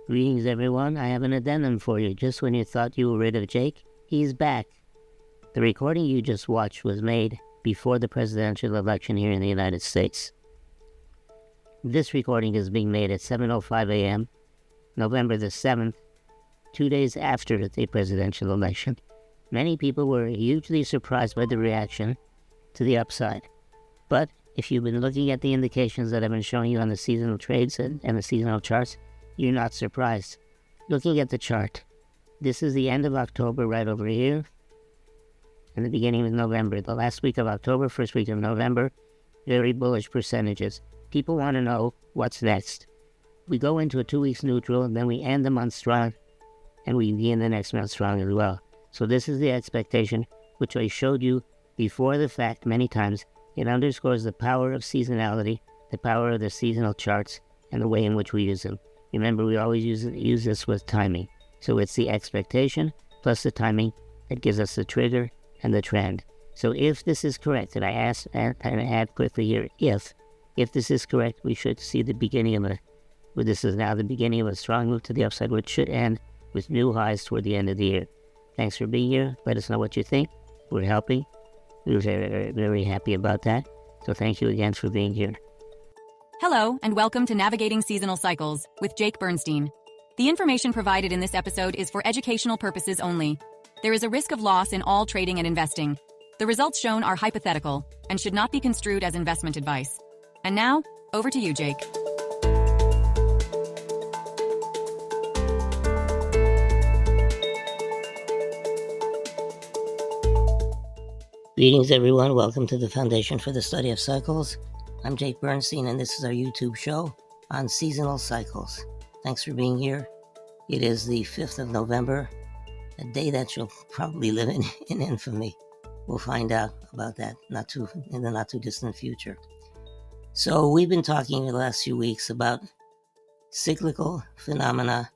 Greetings, everyone. I have an addendum for you. Just when you thought you were rid of Jake, he's back. The recording you just watched was made before the presidential election here in the United States. This recording is being made at 7:05 a.m., November the 7th, 2 days after the presidential election. Many people were hugely surprised by the reaction to the upside. But if you've been looking at the indications that I've been showing you on the seasonal trades and the seasonal charts, you're not surprised. Looking at the chart, this is the end of October right over here, and the beginning of November. The last week of October, first week of November, very bullish percentages. People want to know what's next. We go into a 2 weeks neutral, and then we end the month strong, and we begin the next month strong as well. So this is the expectation, which I showed you before the fact many times. It underscores the power of seasonality, the power of the seasonal charts, and the way in which we use them. Remember, we always use this with timing. So it's the expectation plus the timing that gives us the trigger and the trend. So if this is correct, and I add quickly here, if this is correct, we should see the beginning of this is now the beginning of a strong move to the upside, which should end with new highs toward the end of the year. Thanks for being here. Let us know what you think. We're helping. We're very, very happy about that. So thank you again for being here. Hello, and welcome to Navigating Seasonal Cycles with Jake Bernstein. The information provided in this episode is for educational purposes only. There is a risk of loss in all trading and investing. The results shown are hypothetical and should not be construed as investment advice. And now, over to you, Jake. Greetings, everyone. Welcome to the Foundation for the Study of Cycles. I'm Jake Bernstein, and this is our YouTube show on seasonal cycles. Thanks for being here. It is the 5th of November, a day that you'll probably live in infamy. We'll find out about that in the not too distant future. So we've been talking in the last few weeks about cyclical phenomena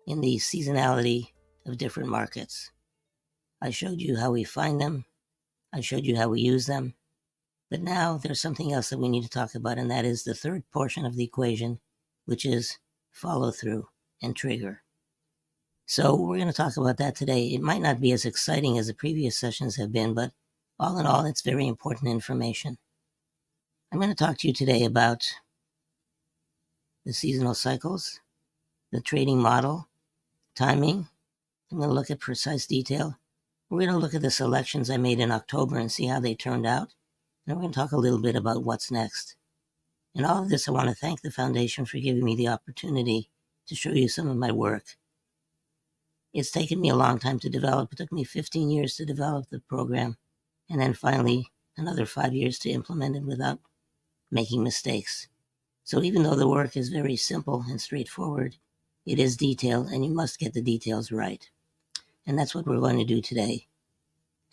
in the seasonality of different markets. I showed you how we find them. I showed you how we use them. But now there's something else that we need to talk about, and that is the third portion of the equation, which is follow-through and trigger. So we're going to talk about that today. It might not be as exciting as the previous sessions have been, but all in all, it's very important information. I'm going to talk to you today about the seasonal cycles, the trading model, timing. I'm going to look at precise detail. We're going to look at the selections I made in October and see how they turned out. And we're going to talk a little bit about what's next. In all of this, I want to thank the Foundation for giving me the opportunity to show you some of my work. It's taken me a long time to develop. It took me 15 years to develop the program, and then finally another 5 years to implement it without making mistakes. So even though the work is very simple and straightforward, it is detailed, and you must get the details right. And that's what we're going to do today.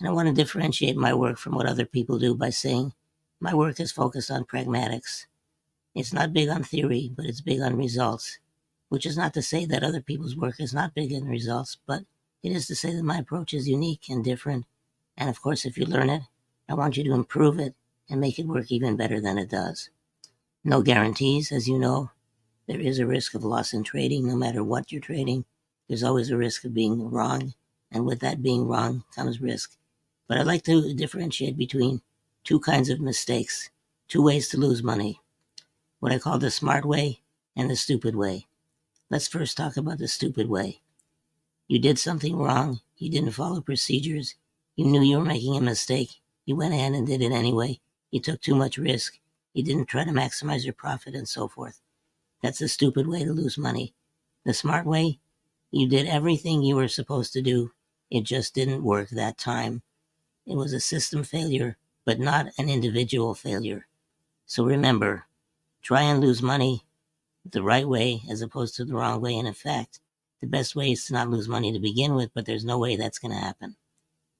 And I want to differentiate my work from what other people do by saying my work is focused on pragmatics. It's not big on theory, but it's big on results, which is not to say that other people's work is not big in results, but it is to say that my approach is unique and different. And of course, if you learn it, I want you to improve it and make it work even better than it does. No guarantees, as you know. There is a risk of loss in trading. No matter what you're trading, there's always a risk of being wrong. And with that being wrong comes risk. But I'd like to differentiate between two kinds of mistakes, two ways to lose money, what I call the smart way and the stupid way. Let's first talk about the stupid way. You did something wrong. You didn't follow procedures. You knew you were making a mistake. You went ahead and did it anyway. You took too much risk. You didn't try to maximize your profit and so forth. That's the stupid way to lose money. The smart way, you did everything you were supposed to do. It just didn't work that time. It was a system failure, but not an individual failure. So remember, try and lose money the right way as opposed to the wrong way. And in fact, the best way is to not lose money to begin with, but there's no way that's going to happen.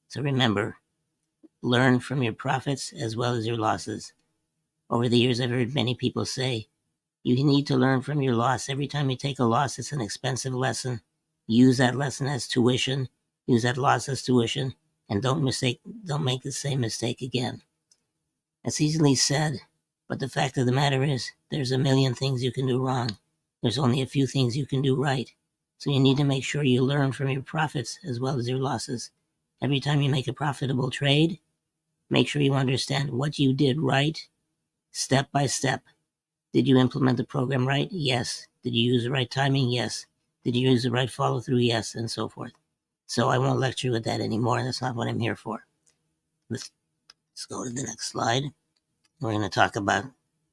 So remember, learn from your profits as well as your losses. Over the years, I've heard many people say, you need to learn from your loss. Every time you take a loss, it's an expensive lesson. Use that lesson as tuition. Use that loss as tuition. And don't make the same mistake again. That's easily said, but the fact of the matter is, there's a million things you can do wrong. There's only a few things you can do right. So you need to make sure you learn from your profits as well as your losses. Every time you make a profitable trade, make sure you understand what you did right, step by step. Did you implement the program right? Yes. Did you use the right timing? Yes. Did you use the right follow through? Yes, and so forth. So I won't lecture with that anymore. That's not what I'm here for. Let's go to the next slide. We're going to talk about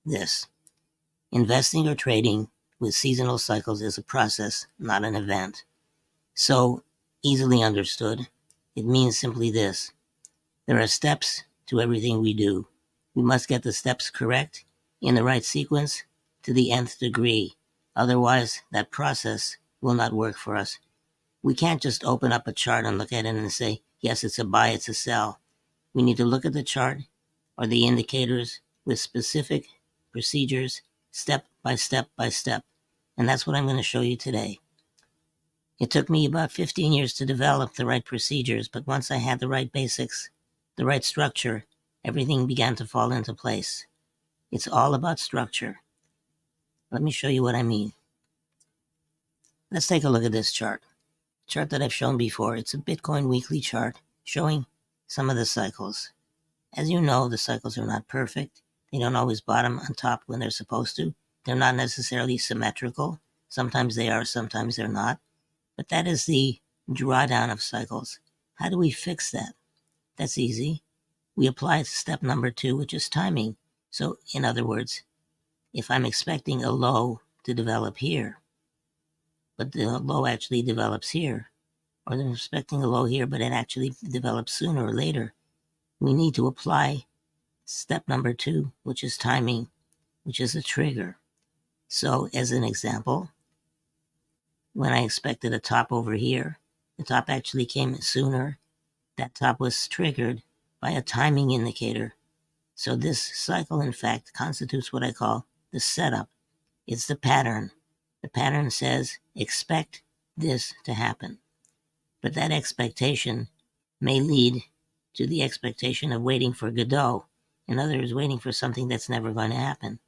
this. Investing or trading with seasonal cycles is a process, not an event. So, easily understood, it means simply this. There are steps to everything we do. We must get the steps correct, in the right sequence, to the nth degree. Otherwise, that process will not work for us. We can't just open up a chart and look at it and say, yes, it's a buy, it's a sell. We need to look at the chart or the indicators with specific procedures, step by step by step. And that's what I'm going to show you today. It took me about 15 years to develop the right procedures, but once I had the right basics, the right structure, everything began to fall into place. It's all about structure. Let me show you what I mean. Let's take a look at this chart. Chart that I've shown before. It's a Bitcoin weekly chart showing some of the cycles. As you know, the cycles are not perfect. They don't always bottom on top when they're supposed to. They're not necessarily symmetrical. Sometimes they are, sometimes they're not. But that is the drawdown of cycles. How do we fix that? That's easy. We apply step number 2, which is timing. So, in other words, if I'm expecting a low to develop here, but the low actually develops here, or I'm expecting a low here, but it actually develops sooner or later, we need to apply step number 2, which is timing, which is a trigger. So, as an example, when I expected a top over here, the top actually came sooner. That top was triggered by a timing indicator. So this cycle, in fact, constitutes what I call the setup. It's the pattern. The pattern says, expect this to happen. But that expectation may lead to the expectation of waiting for Godot. In other words, waiting for something that's never going to happen.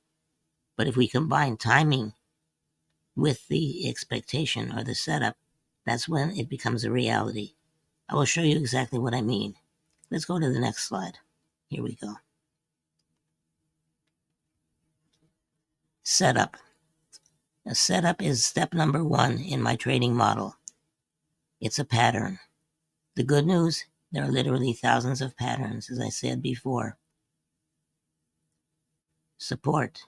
But if we combine timing with the expectation or the setup, that's when it becomes a reality. I will show you exactly what I mean. Let's go to the next slide. Here we go. Setup. A setup is step number 1 in my trading model. It's a pattern. The good news, there are literally thousands of patterns, as I said before. Support,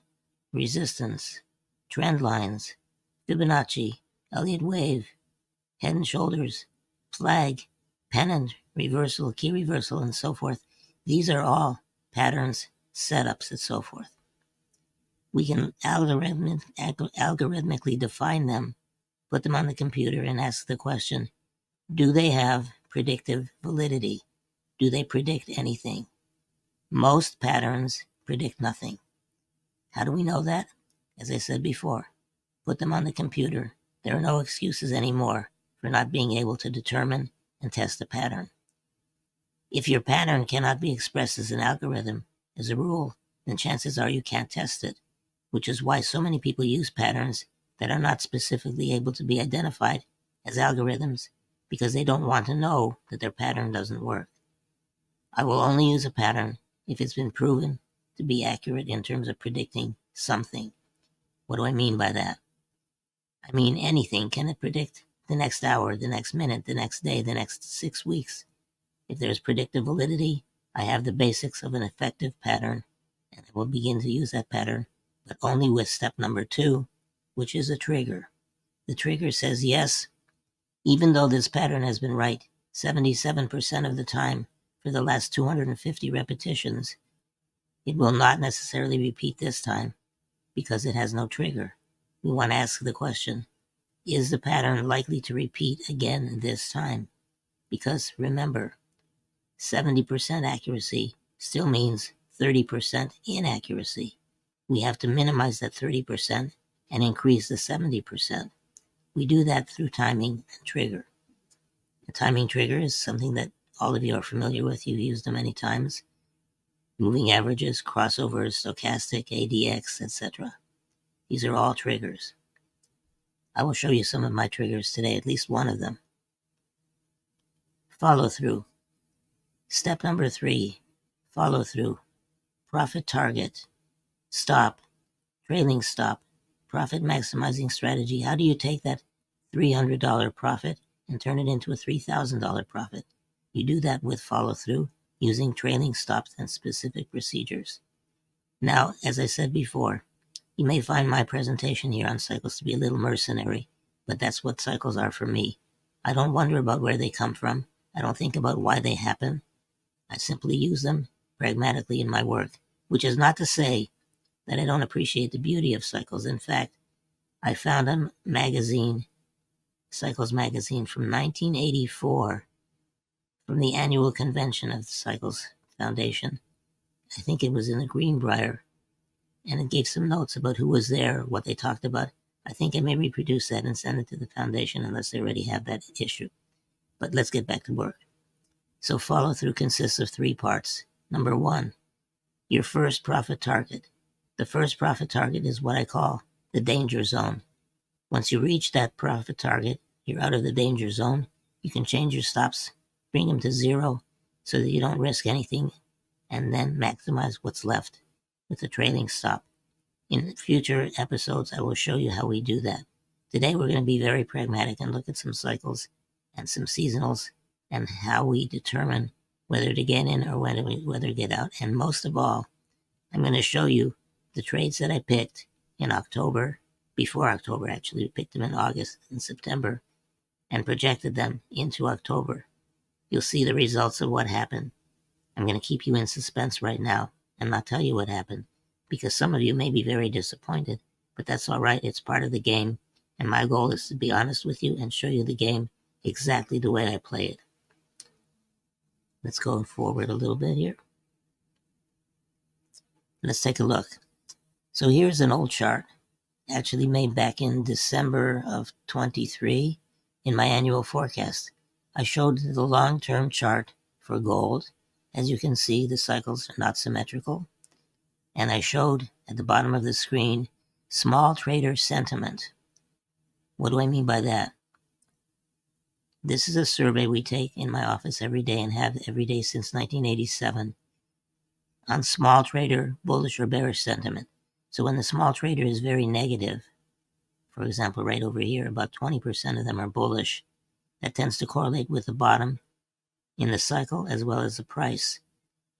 resistance, trend lines, Fibonacci, Elliott wave, head and shoulders, flag, pennant, reversal, key reversal, and so forth. These are all patterns, setups, and so forth. We can algorithmically define them, put them on the computer, and ask the question, do they have predictive validity? Do they predict anything? Most patterns predict nothing. How do we know that? As I said before, put them on the computer. There are no excuses anymore for not being able to determine and test a pattern. If your pattern cannot be expressed as an algorithm, as a rule, then chances are you can't test it, which is why so many people use patterns that are not specifically able to be identified as algorithms because they don't want to know that their pattern doesn't work. I will only use a pattern if it's been proven to be accurate in terms of predicting something. What do I mean by that? I mean anything. Can it predict the next hour, the next minute, the next day, the next 6 weeks? If there's predictive validity, I have the basics of an effective pattern, and I will begin to use that pattern, but only with step number 2, which is a trigger. The trigger says yes, even though this pattern has been right 77% of the time for the last 250 repetitions, it will not necessarily repeat this time because it has no trigger. We want to ask the question, is the pattern likely to repeat again this time? Because remember, 70% accuracy still means 30% inaccuracy. We have to minimize that 30% and increase the 70%. We do that through timing and trigger. A timing trigger is something that all of you are familiar with. You've used them many times. Moving averages, crossovers, stochastic, ADX, etc. These are all triggers. I will show you some of my triggers today, at least one of them. Follow through. Step number 3, follow through. Profit target. Stop. Trailing stop. Profit maximizing strategy. How do you take that $300 profit and turn it into a $3,000 profit? You do that with follow through using trailing stops and specific procedures. Now, as I said before, you may find my presentation here on cycles to be a little mercenary, but that's what cycles are for me. I don't wonder about where they come from. I don't think about why they happen. I simply use them pragmatically in my work, which is not to say that I don't appreciate the beauty of cycles. In fact, I found a magazine, Cycles magazine from 1984, from the annual convention of the Cycles Foundation. I think it was in the Greenbrier, and it gave some notes about who was there, what they talked about. I think I may reproduce that and send it to the foundation unless they already have that issue. But let's get back to work. So follow through consists of 3 parts. Number 1, your first profit target. The first profit target is what I call the danger zone. Once you reach that profit target, you're out of the danger zone. You can change your stops, bring them to 0 so that you don't risk anything, and then maximize what's left with the trailing stop. In future episodes, I will show you how we do that. Today, we're going to be very pragmatic and look at some cycles and some seasonals and how we determine whether to get in or whether to get out. And most of all, I'm going to show you the trades that I picked in October, before October actually. We picked them in August and September and projected them into October. You'll see the results of what happened. I'm going to keep you in suspense right now and not tell you what happened, because some of you may be very disappointed, but that's all right. It's part of the game, and my goal is to be honest with you and show you the game exactly the way I play it. Let's go forward a little bit here. Let's take a look. So here's an old chart, actually made back in December of 23 in my annual forecast. I showed the long-term chart for gold. As you can see, the cycles are not symmetrical. And I showed at the bottom of the screen small trader sentiment. What do I mean by that? This is a survey we take in my office every day and have every day since 1987 on small trader bullish or bearish sentiment. So when the small trader is very negative, for example, right over here, about 20% of them are bullish. That tends to correlate with the bottom in the cycle as well as the price.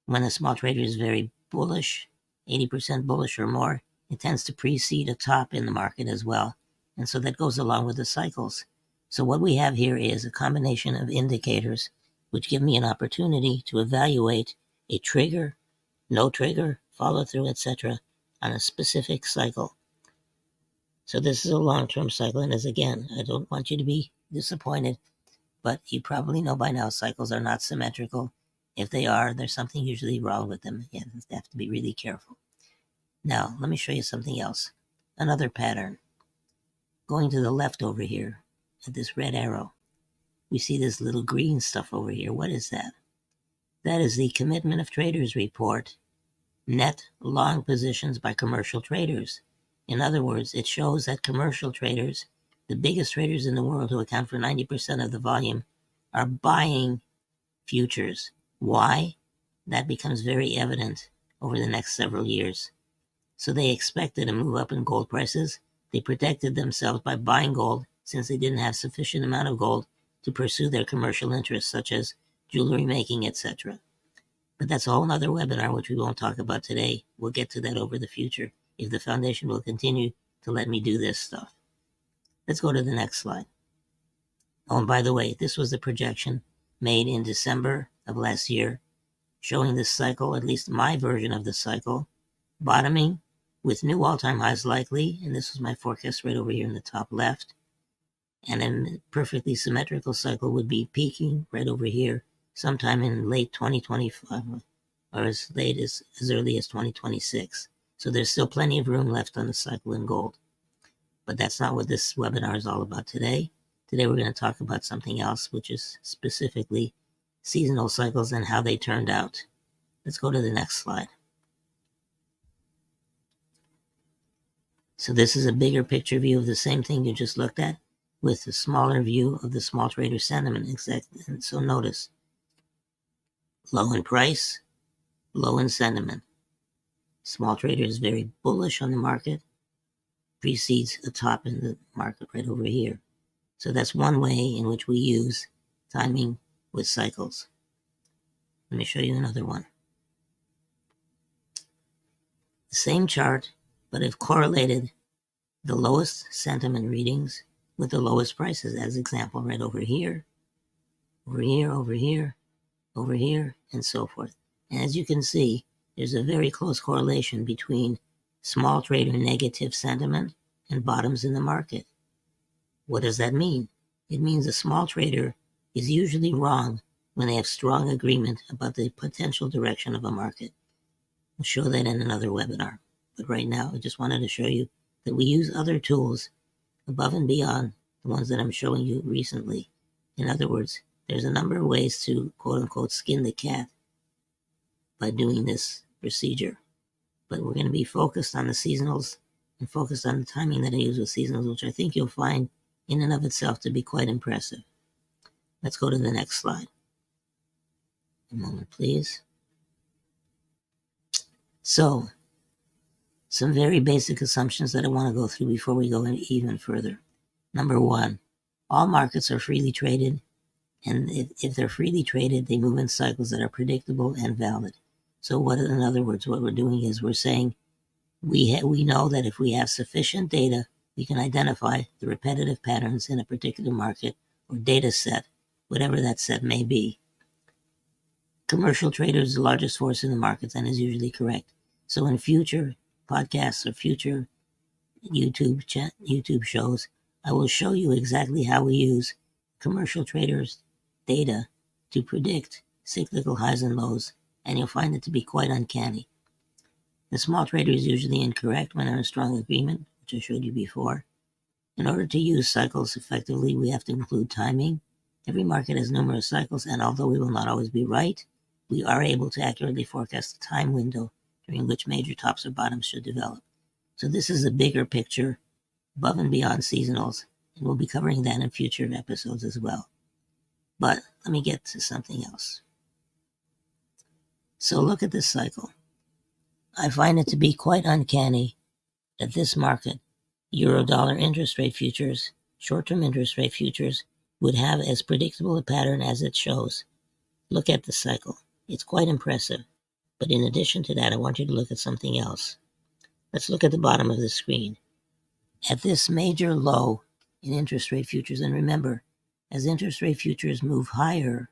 When the small trader is very bullish, 80% bullish or more, it tends to precede a top in the market as well. And so that goes along with the cycles. So what we have here is a combination of indicators which give me an opportunity to evaluate a trigger, no trigger, follow through, etc. on a specific cycle. So this is a long-term cycle, and as again, I don't want you to be disappointed, but you probably know by now cycles are not symmetrical. If they are, there's something usually wrong with them. You have to be really careful. Now, let me show you something else. Another pattern. Going to the left over here, at this red arrow, we see this little green stuff over here. What is that? That is the Commitment of Traders report, net long positions by commercial traders. In other words, it shows that commercial traders, the biggest traders in the world who account for 90% of the volume, are buying futures. Why? That becomes very evident over the next several years. So they expected a move up in gold prices. They protected themselves by buying gold since they didn't have sufficient amount of gold to pursue their commercial interests, such as jewelry making, etc. But that's a whole other webinar, which we won't talk about today. We'll get to that over the future, if the foundation will continue to let me do this stuff. Let's go to the next slide. Oh, and by the way, this was the projection made in December of last year, showing this cycle, at least my version of the cycle, bottoming with new all-time highs likely, and this was my forecast right over here in the top left, and a perfectly symmetrical cycle would be peaking right over here sometime in late 2025 or as late as early as 2026. So there's still plenty of room left on the cycle in gold. But that's not what this webinar is all about today. Today we're going to talk about something else, which is specifically seasonal cycles and how they turned out. Let's go to the next slide. So this is a bigger picture view of the same thing you just looked at with a smaller view of the small trader sentiment. Exactly. And so notice, low in price, low in sentiment. Small trader is very bullish on the market, precedes a top in the market right over here. So that's one way in which we use timing with cycles. Let me show you another one. The same chart, but I've correlated the lowest sentiment readings with the lowest prices as example right over here, over here, over here, over here, and so forth. And as you can see, there's a very close correlation between small trader negative sentiment and bottoms in the market. What does that mean? It means a small trader is usually wrong when they have strong agreement about the potential direction of a market. We'll show that in another webinar. But right now, I just wanted to show you that we use other tools above and beyond the ones that I'm showing you recently. In other words, there's a number of ways to quote-unquote skin the cat by doing this procedure. But we're going to be focused on the seasonals and focused on the timing that I use with seasonals, which I think you'll find in and of itself to be quite impressive. Let's go to the next slide. A moment, please. So, some very basic assumptions that I want to go through before we go even further. Number one, all markets are freely traded, and if they're freely traded, they move in cycles that are predictable and valid. So in other words, what we're doing is we're saying we know that if we have sufficient data, we can identify the repetitive patterns in a particular market or data set, whatever that set may be. Commercial trader is the largest force in the markets and is usually correct. So in future podcasts or future YouTube shows, I will show you exactly how we use commercial traders' data to predict cyclical highs and lows, and you'll find it to be quite uncanny. The small trader is usually incorrect when they're in strong agreement, which I showed you before. In order to use cycles effectively, we have to include timing. Every market has numerous cycles, and although we will not always be right, we are able to accurately forecast the time window during which major tops or bottoms should develop. So this is a bigger picture above and beyond seasonals, and we'll be covering that in future episodes as well. But let me get to something else. So look at this cycle. I find it to be quite uncanny that this market, Euro-dollar interest rate futures, short-term interest rate futures, would have as predictable a pattern as it shows. Look at the cycle. It's quite impressive. But in addition to that, I want you to look at something else. Let's look at the bottom of the screen. At this major low in interest rate futures, and remember, as interest rate futures move higher,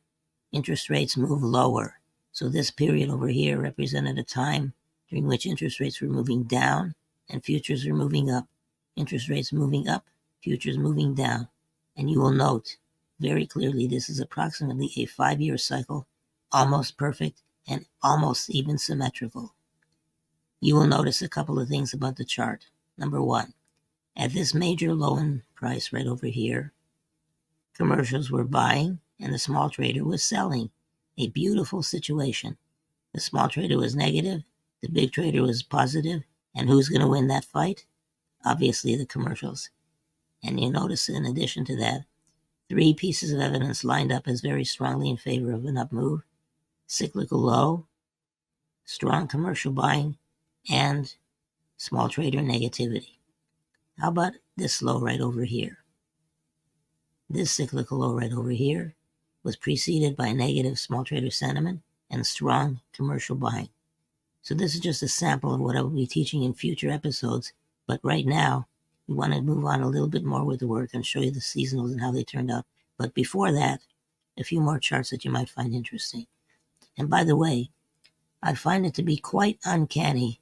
interest rates move lower. So this period over here represented a time during which interest rates were moving down and futures were moving up. Interest rates moving up, futures moving down. And you will note very clearly this is approximately a 5-year cycle, almost perfect and almost even symmetrical. You will notice a couple of things about the chart. Number one, at this major low in price right over here, commercials were buying and the small trader was selling. A beautiful situation. The small trader was negative, the big trader was positive, and who's going to win that fight? Obviously the commercials. And you notice in addition to that, 3 pieces of evidence lined up as very strongly in favor of an up move: cyclical low, strong commercial buying, and small trader negativity. How about this low right over here? This cyclical low right over here was preceded by negative small trader sentiment and strong commercial buying. So this is just a sample of what I will be teaching in future episodes, but right now we want to move on a little bit more with the work and show you the seasonals and how they turned out. But before that, a few more charts that you might find interesting. And by the way, I find it to be quite uncanny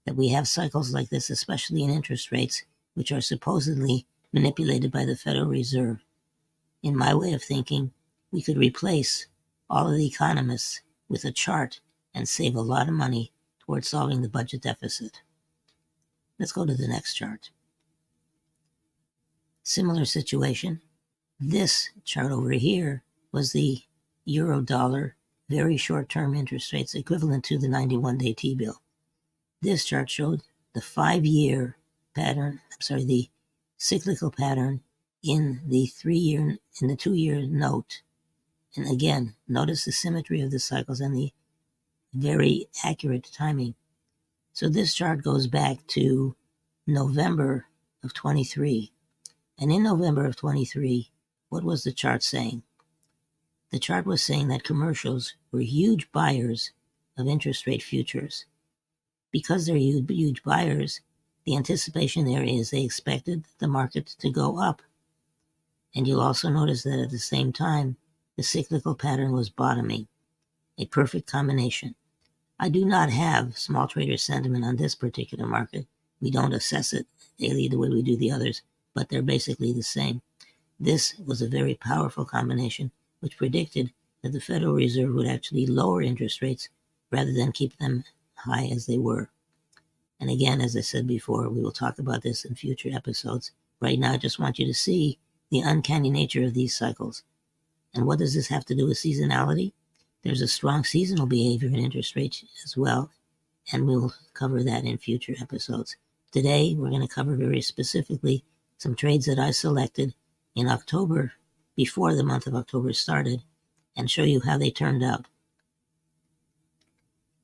that we have cycles like this, especially in interest rates, which are supposedly manipulated by the Federal Reserve. In my way of thinking, we could replace all of the economists with a chart and save a lot of money towards solving the budget deficit. Let's go to the next chart. Similar situation. This chart over here was the euro-dollar very short-term interest rates equivalent to the 91-day T-bill. This chart showed the 5-year the cyclical pattern in the 2-year note. And again, notice the symmetry of the cycles and the very accurate timing. So this chart goes back to November of 23. And in November of 23, what was the chart saying? The chart was saying that commercials were huge buyers of interest rate futures. Because they're huge buyers, the anticipation there is they expected the market to go up. And you'll also notice that at the same time, the cyclical pattern was bottoming. A perfect combination. I do not have small trader sentiment on this particular market. We don't assess it daily the way we do the others, but they're basically the same. This was a very powerful combination which predicted that the Federal Reserve would actually lower interest rates rather than keep them high as they were. And again, as I said before, we will talk about this in future episodes. Right now, I just want you to see the uncanny nature of these cycles. And what does this have to do with seasonality? There's a strong seasonal behavior in interest rates as well, and we'll cover that in future episodes. Today, we're going to cover very specifically some trades that I selected in October, before the month of October started, and show you how they turned out.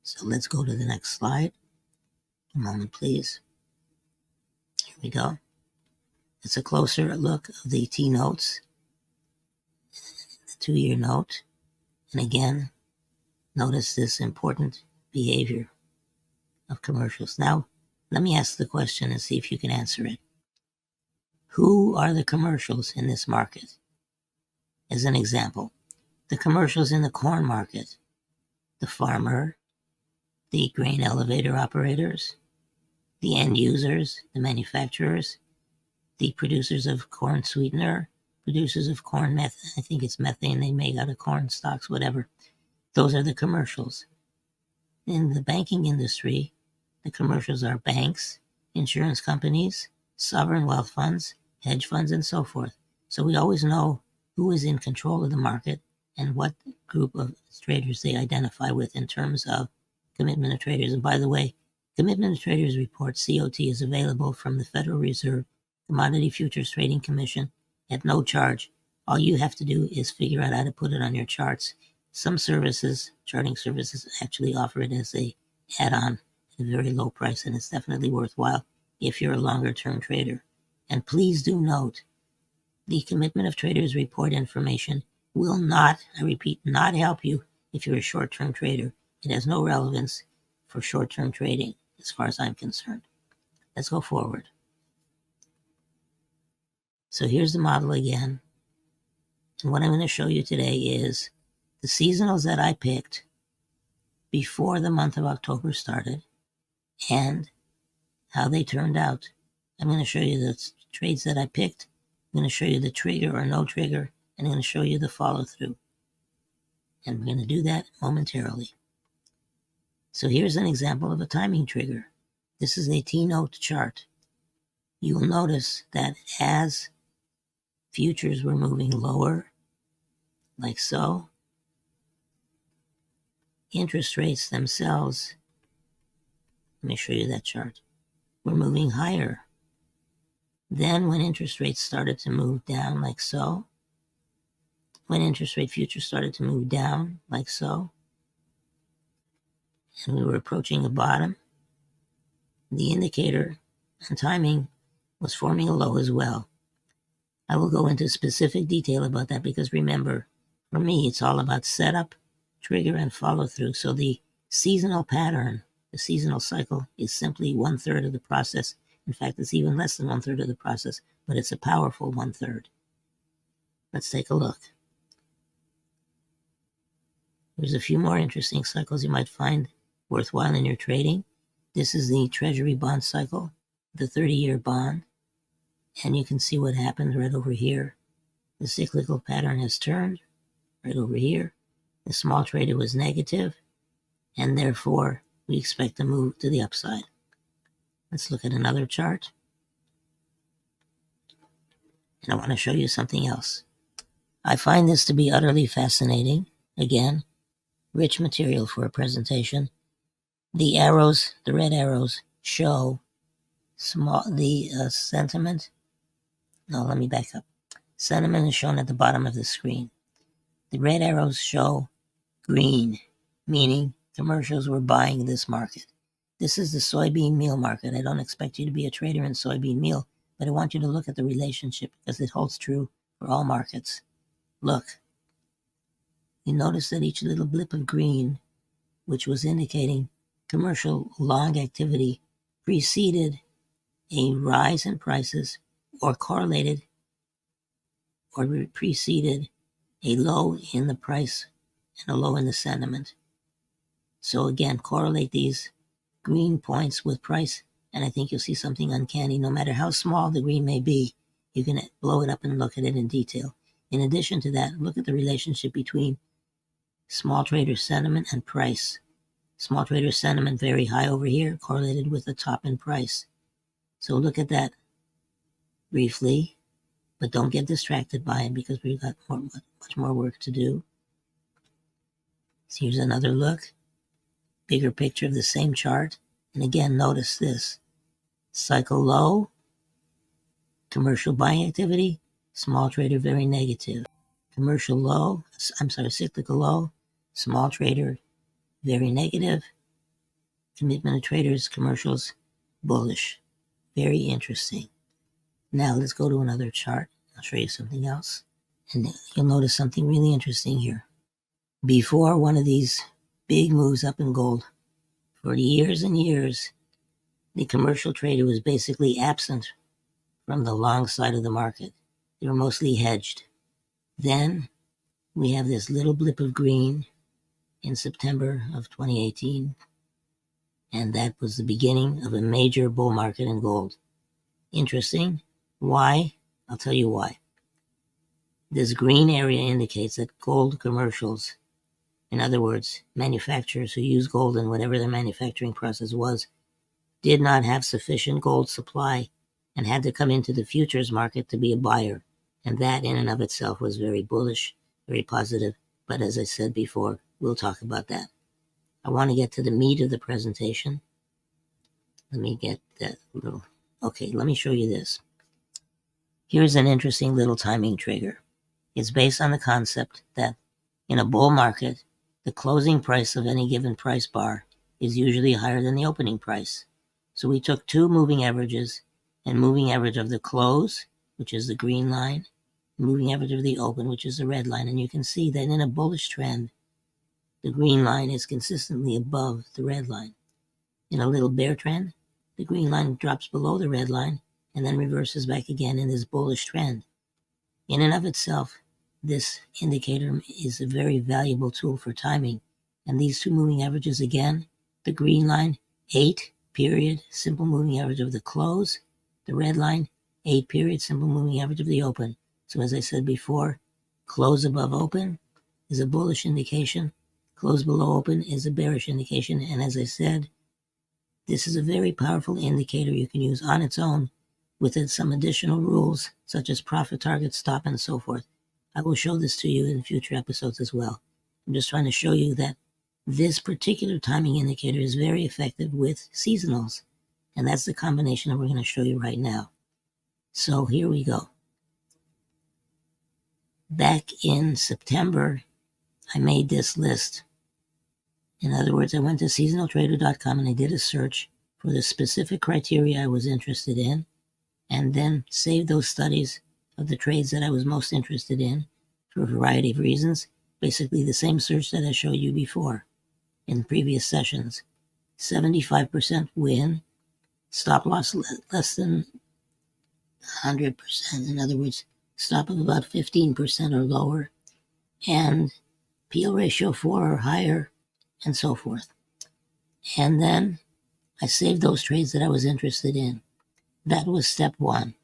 So let's go to the next slide. A moment, please. Here we go. It's a closer look of the T notes, the 2-year note. And again, notice this important behavior of commercials. Now, let me ask the question and see if you can answer it. Who are the commercials in this market? As an example, the commercials in the corn market, the farmer, the grain elevator operators, the end users, the manufacturers, the producers of corn sweetener, producers of corn methane, I think it's methane they make out of corn stalks, whatever. Those are the commercials. In the banking industry, the commercials are banks, insurance companies, sovereign wealth funds, hedge funds, and so forth. So we always know who is in control of the market and what group of traders they identify with in terms of commitment of traders. And by the way, Commitment of Traders Report, COT, is available from the Federal Reserve Commodity Futures Trading Commission at no charge. All you have to do is figure out how to put it on your charts. Some services, charting services, actually offer it as a add-on at a very low price, and it's definitely worthwhile if you're a longer-term trader. And please do note, the Commitment of Traders Report information will not, I repeat, not help you if you're a short-term trader. It has no relevance for short-term trading, as far as I'm concerned. Let's go forward. So here's the model again. And what I'm going to show you today is the seasonals that I picked before the month of October started and how they turned out. I'm going to show you the trades that I picked. I'm going to show you the trigger or no trigger, and I'm going to show you the follow-through. And we're going to do that momentarily. So here's an example of a timing trigger. This is a T-note chart. You will notice that as futures were moving lower, like so, interest rates themselves, let me show you that chart, were moving higher. Then when interest rates started to move down, like so, when interest rate futures started to move down, like so, and we were approaching a bottom, the indicator on timing was forming a low as well. I will go into specific detail about that because remember, for me, it's all about setup, trigger, and follow-through. So the seasonal pattern, the seasonal cycle, is simply 1/3 of the process. In fact, it's even less than 1/3 of the process, but it's a powerful 1/3. Let's take a look. There's a few more interesting cycles you might find worthwhile in your trading. This is the Treasury bond cycle, the 30-year bond. And you can see what happened right over here. The cyclical pattern has turned right over here. The small trader was negative, and therefore we expect to move to the upside. Let's look at another chart. And I want to show you something else. I find this to be utterly fascinating. Again, rich material for a presentation. The arrows, the red arrows, show Sentiment. No, let me back up. Sentiment is shown at the bottom of the screen. The red arrows show green, meaning commercials were buying this market. This is the soybean meal market. I don't expect you to be a trader in soybean meal, but I want you to look at the relationship because it holds true for all markets. Look. You notice that each little blip of green, which was indicating commercial long activity, preceded a rise in prices or correlated or preceded a low in the price and a low in the sentiment. So again, correlate these green points with price, and I think you'll see something uncanny. No matter how small the green may be, you can blow it up and look at it in detail. In addition to that, look at the relationship between small trader sentiment and price. Small trader sentiment very high over here, correlated with the top in price. So look at that briefly, but don't get distracted by it because we've got much more work to do. So here's another look, bigger picture of the same chart. And again, notice this. Cycle low, commercial buying activity, small trader very negative. Cyclical low, small trader very negative. Commitment of traders, commercials bullish. Very interesting. Now let's go to another chart. I'll show you something else. And you'll notice something really interesting here. Before one of these big moves up in gold, for years and years, the commercial trader was basically absent from the long side of the market. They were mostly hedged. Then we have this little blip of green in September of 2018, and that was the beginning of a major bull market in gold. Interesting. Why? I'll tell you why. This green area indicates that gold commercials, in other words, manufacturers who use gold in whatever their manufacturing process was, did not have sufficient gold supply and had to come into the futures market to be a buyer. And that in and of itself was very bullish, very positive. But as I said before, we'll talk about that. I want to get to the meat of the presentation. Let me get that little... Okay, let me show you this. Here's an interesting little timing trigger. It's based on the concept that in a bull market, the closing price of any given price bar is usually higher than the opening price. So we took two moving averages, and moving average of the close, which is the green line, moving average of the open, which is the red line, and you can see that in a bullish trend, the green line is consistently above the red line. In a little bear trend, the green line drops below the red line and then reverses back again in this bullish trend. In and of itself, this indicator is a very valuable tool for timing. And these two moving averages again, the green line, 8 period, simple moving average of the close. The red line, 8 period, simple moving average of the open. So as I said before, close above open is a bullish indication. Close below open is a bearish indication. And as I said, this is a very powerful indicator you can use on its own with some additional rules, such as profit target, stop, and so forth. I will show this to you in future episodes as well. I'm just trying to show you that this particular timing indicator is very effective with seasonals. And that's the combination that we're going to show you right now. So here we go. Back in September, I made this list. In other words, I went to seasonaltrader.com and I did a search for the specific criteria I was interested in, and then saved those studies of the trades that I was most interested in for a variety of reasons. Basically the same search that I showed you before in previous sessions. 75% win, stop loss less than 100%. In other words, stop of about 15% or lower, and PL ratio 4 or higher, and so forth. And then I saved those trades that I was interested in. That was step 1.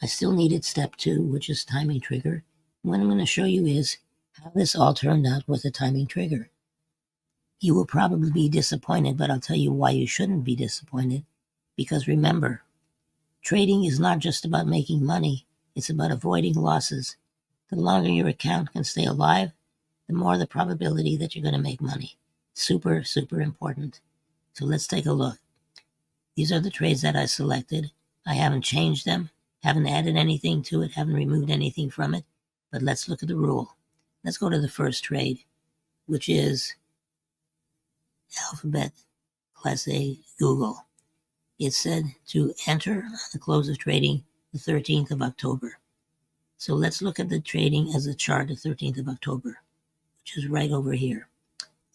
I still needed step 2, which is timing trigger. What I'm going to show you is how this all turned out with a timing trigger. You will probably be disappointed, but I'll tell you why you shouldn't be disappointed. Because remember, trading is not just about making money, it's about avoiding losses. The longer your account can stay alive, the more the probability that you're going to make money. Super, super important. So let's take a look. These are the trades that I selected. I haven't changed them, haven't added anything to it, haven't removed anything from it. But let's look at the rule. Let's go to the first trade, which is Alphabet Class A Google. It said to enter on the close of trading the 13th of October. So let's look at the trading as a chart of 13th of October, which is right over here.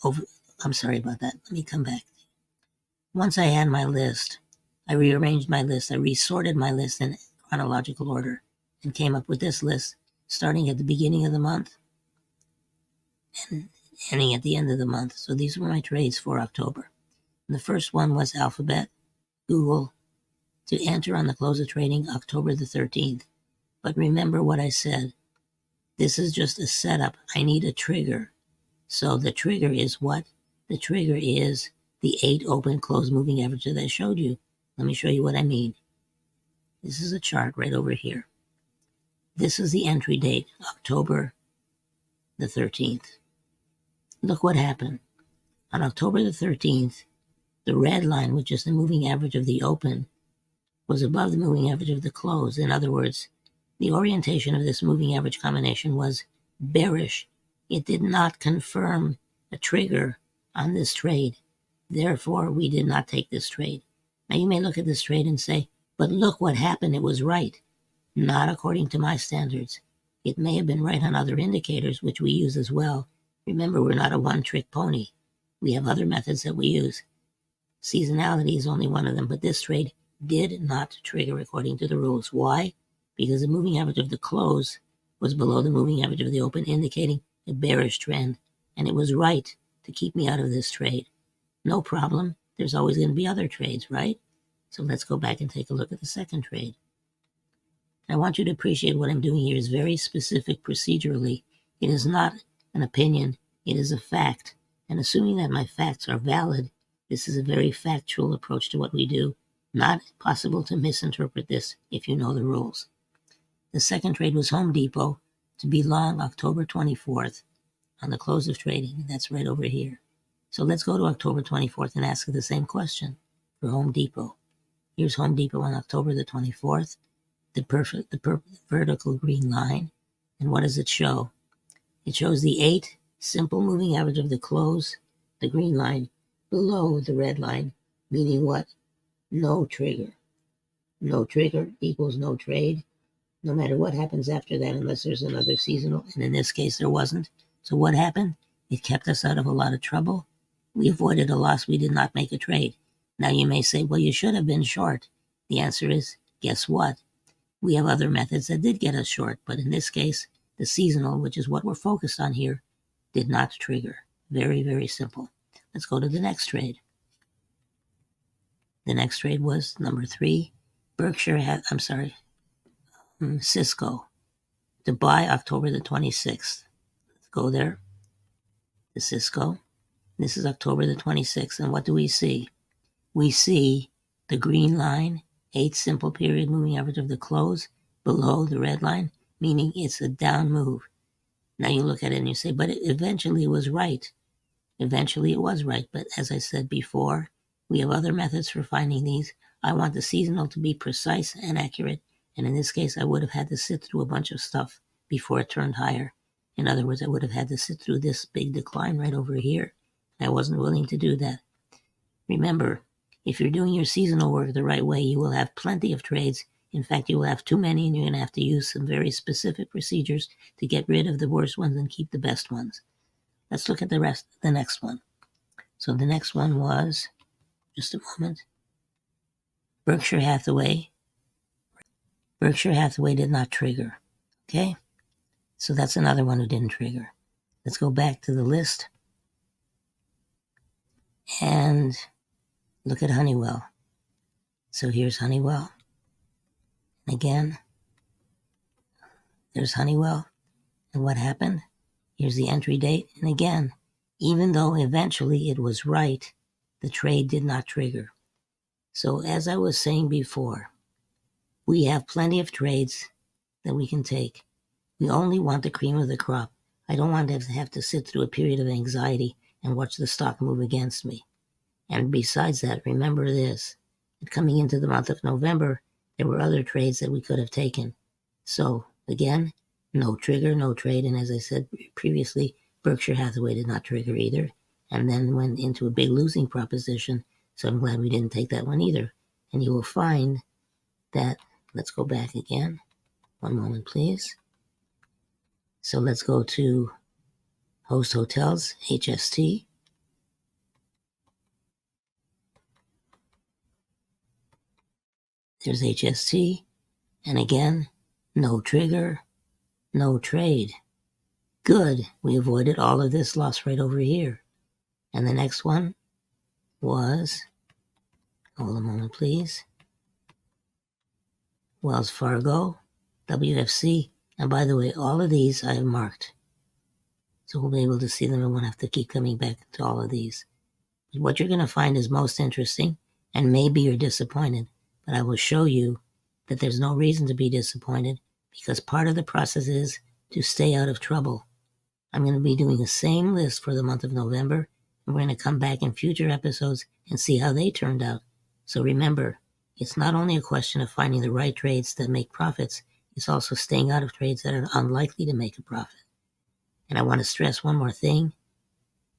I'm sorry about that. Let me come back. Once I had my list, I rearranged my list. I resorted my list in chronological order and came up with this list starting at the beginning of the month and ending at the end of the month. So these were my trades for October. And the first one was Alphabet, Google, to enter on the close of trading October the 13th. But remember what I said. This is just a setup. I need a trigger. So the trigger is what? The trigger is the 8 open close moving average that I showed you. Let me show you what I mean. This is a chart right over here. This is the entry date, October the 13th. Look what happened. On October the 13th, the red line, which is the moving average of the open, was above the moving average of the close. In other words, the orientation of this moving average combination was bearish. It did not confirm a trigger on this trade. Therefore, we did not take this trade. Now, you may look at this trade and say, but look what happened. It was right. Not according to my standards. It may have been right on other indicators, which we use as well. Remember, we're not a one-trick pony. We have other methods that we use. Seasonality is only one of them, but this trade did not trigger according to the rules. Why? Because the moving average of the close was below the moving average of the open, indicating a bearish trend, and it was right to keep me out of this trade. No problem. There's always going to be other trades, right? So let's go back and take a look at the second trade. I want you to appreciate what I'm doing here is very specific procedurally. It is not an opinion. It is a fact. And assuming that my facts are valid, this is a very factual approach to what we do. Not possible to misinterpret this if you know the rules. The second trade was Home Depot to be long October 24th on the close of trading. That's right over here. So let's go to October 24th and ask the same question for Home Depot. Here's Home Depot on October the 24th, the vertical green line. And what does it show? It shows the 8 simple moving average of the close, the green line, below the red line, meaning what? No trigger. No trigger equals no trade, no matter what happens after that, unless there's another seasonal, and in this case there wasn't. So what happened? It kept us out of a lot of trouble. We avoided a loss. We did not make a trade. Now you may say, well, you should have been short. The answer is, guess what? We have other methods that did get us short, but in this case, the seasonal, which is what we're focused on here, did not trigger. Very, very simple. Let's go to the next trade. The next trade was number 3, Cisco, to buy October the 26th. Let's go there. The Cisco. This is October the 26th, and what do we see? We see the green line, 8 simple period moving average of the close, below the red line, meaning it's a down move. Now you look at it and you say, but it eventually was right. Eventually it was right, but as I said before, we have other methods for finding these. I want the seasonal to be precise and accurate, and in this case I would have had to sit through a bunch of stuff before it turned higher. In other words, I would have had to sit through this big decline right over here. I wasn't willing to do that. Remember, if you're doing your seasonal work the right way, you will have plenty of trades. In fact, you will have too many, and you're going to have to use some very specific procedures to get rid of the worst ones and keep the best ones. Let's look at the next one. So the next one was, just a moment, Berkshire Hathaway. Berkshire Hathaway did not trigger. Okay? So that's another one who didn't trigger. Let's go back to the list and look at Honeywell. So here's Honeywell. And again, there's Honeywell. And what happened? Here's the entry date. And again, even though eventually it was right, the trade did not trigger. So as I was saying before, we have plenty of trades that we can take. We only want the cream of the crop. I don't want to have to sit through a period of anxiety and watch the stock move against me. And besides that, remember this. Coming into the month of November, there were other trades that we could have taken. So again, no trigger, no trade. And as I said previously, Berkshire Hathaway did not trigger either, and then went into a big losing proposition. So I'm glad we didn't take that one either. And you will find that, let's go back again. One moment, please. So let's go to Host Hotels, HST. There's HST. And again, no trigger, no trade. Good, we avoided all of this loss right over here. And the next one was, hold a moment please, Wells Fargo, WFC. And by the way, all of these I have marked. So we'll be able to see them and won't have to keep coming back to all of these. What you're going to find is most interesting, and maybe you're disappointed, but I will show you that there's no reason to be disappointed because part of the process is to stay out of trouble. I'm going to be doing the same list for the month of November, and we're going to come back in future episodes and see how they turned out. So remember, it's not only a question of finding the right trades that make profits, it's also staying out of trades that are unlikely to make a profit. And I want to stress one more thing,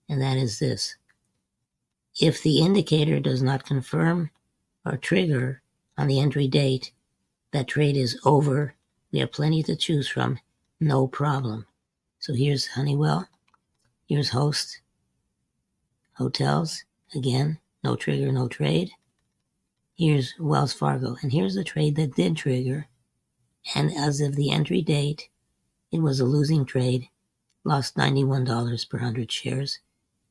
and that is this. If the indicator does not confirm or trigger on the entry date, that trade is over. We have plenty to choose from, no problem. So here's Honeywell, here's Host Hotels, again, no trigger, no trade. Here's Wells Fargo, and here's the trade that did trigger, and as of the entry date, it was a losing trade, lost $91 per 100 shares.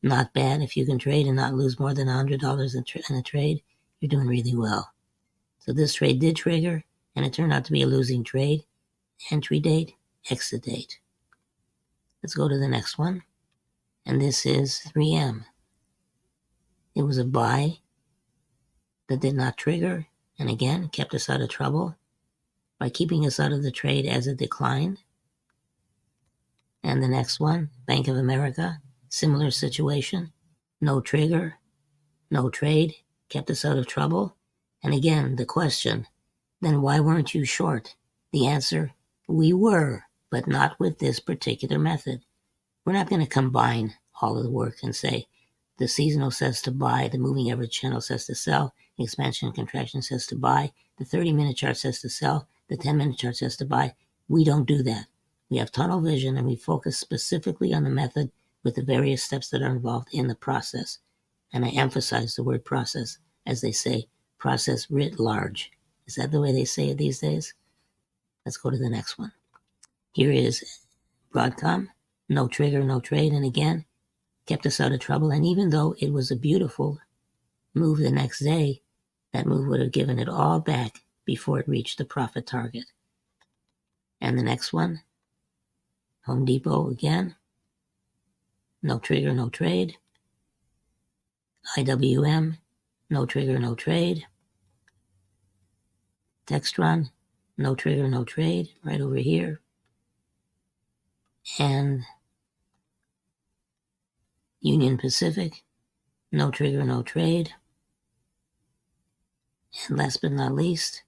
Not bad. If you can trade and not lose more than $100 in a trade, you're doing really well. So this trade did trigger, and it turned out to be a losing trade. Entry date, exit date. Let's go to the next one, and this is 3M. It was a buy that did not trigger, and again, kept us out of trouble by keeping us out of the trade as it declined. And the next one, Bank of America, similar situation, no trigger, no trade, kept us out of trouble. And again, the question, then why weren't you short? The answer, we were, but not with this particular method. We're not going to combine all of the work and say, the seasonal says to buy, the moving average channel says to sell, the expansion and contraction says to buy, the 30-minute chart says to sell, the 10-minute chart says to buy. We don't do that. We have tunnel vision and we focus specifically on the method with the various steps that are involved in the process. And I emphasize the word process, as they say, process writ large. Is that the way they say it these days? Let's go to the next one. Here is Broadcom, no trigger, no trade, and again, kept us out of trouble. And even though it was a beautiful move the next day, that move would have given it all back before it reached the profit target. And the next one, Home Depot again, no trigger, no trade. IWM, no trigger, no trade. Textron, no trigger, no trade, right over here. And Union Pacific, no trigger, no trade. And last but not least,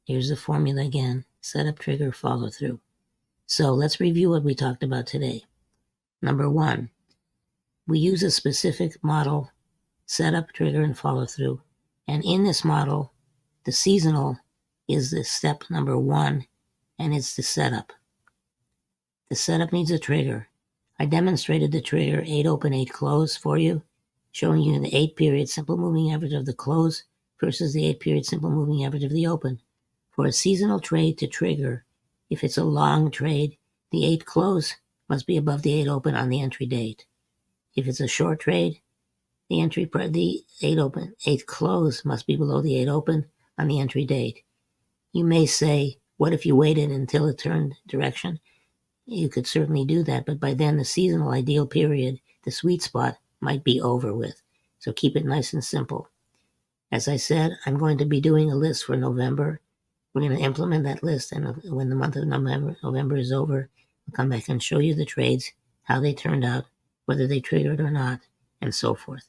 here's the formula again, setup, trigger, follow through. So let's review what we talked about today. Number one, we use a specific model, setup, trigger, and follow through. And in this model, the seasonal is the step number one, and it's the setup. The setup needs a trigger. I demonstrated the trigger 8 open, 8 close for you, showing you the 8-period simple moving average of the close versus the 8-period simple moving average of the open. For a seasonal trade to trigger, if it's a long trade, the 8 close must be above the 8 open on the entry date. If it's a short trade, the 8 close must be below the 8 open on the entry date. You may say, what if you waited until it turned direction? You could certainly do that, but by then the seasonal ideal period, the sweet spot, might be over with. So keep it nice and simple. As I said, I'm going to be doing a list for November. We're going to implement that list, and when the month of November is over, I'll come back and show you the trades, how they turned out, whether they triggered or not, and so forth.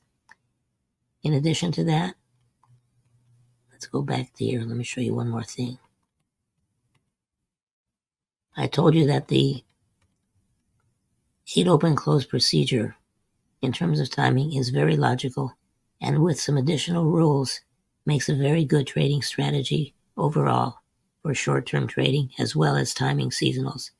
In addition to that, Let's go back there. Let me show you one more thing. I told you that the 8 open close procedure in terms of timing is very logical, and with some additional rules makes a very good trading strategy overall for short-term trading as well as timing seasonals.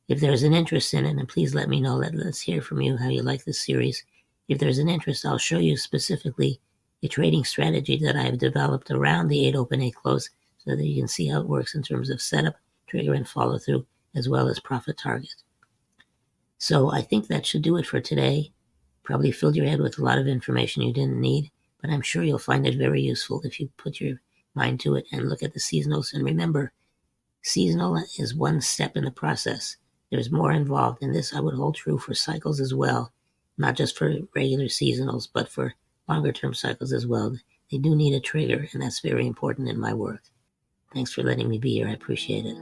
If there's an interest in it, and please let me know, let's hear from you how you like this series. If there's an interest, I'll show you specifically a trading strategy that I have developed around the 8 open, 8 close so that you can see how it works in terms of setup, trigger, and follow through, as well as profit target. So I think that should do it for today. Probably filled your head with a lot of information you didn't need, but I'm sure you'll find it very useful if you put your mind to it and look at the seasonals. And remember, seasonal is one step in the process. There's more involved, and this I would hold true for cycles as well, not just for regular seasonals, but for longer term cycles as well. They do need a trigger, and that's very important in my work. Thanks for letting me be here. I appreciate it.